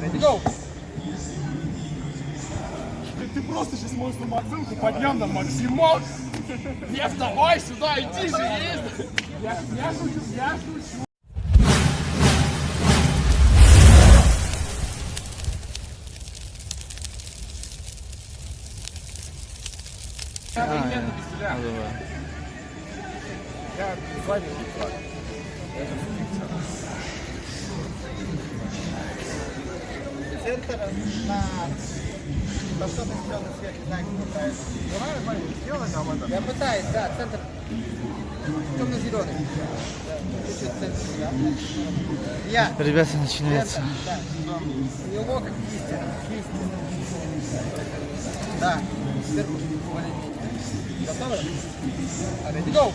Ready, go! Ты просто сейчас мою самооценку поднял на максимал. Не вставай сюда, иди же, есть. Я шучу, я шучу. Я с вами Центр на достаточно зеленый свет, не знаю, как правильно. давай, сделай нам это. Я пытаюсь, да, центр темно-зеленый. Да, чуть-чуть центр, да. Я. Ребята, начинается. Центр, да. У него как кисти. Да, сверху более-менее. Готовы? Ready, go!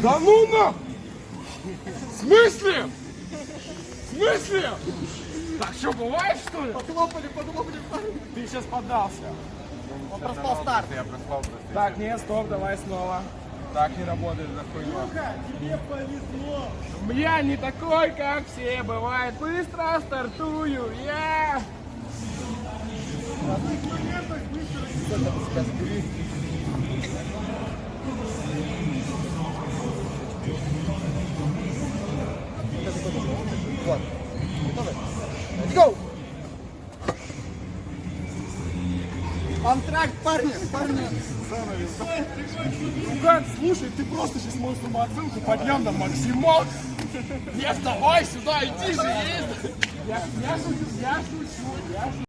Да ну на! В смысле? В смысле? Так что, бывает, что ли? Подлопали. Ты сейчас поддался. Он проспал старт. Я проспал просто. Так, нет, стоп, давай снова. Так не работает за хуйня. Тебе повезло. Я не такой, как все, бывает. Быстро стартую, я. Центр на себя забери. Вот. Готовы? Ready, go! Антракт, парни! Руган, слушай, ты просто сейчас мою самооценку поднял на максимал. Не вставай сюда, иди же, есть. Я шучу, я шучу.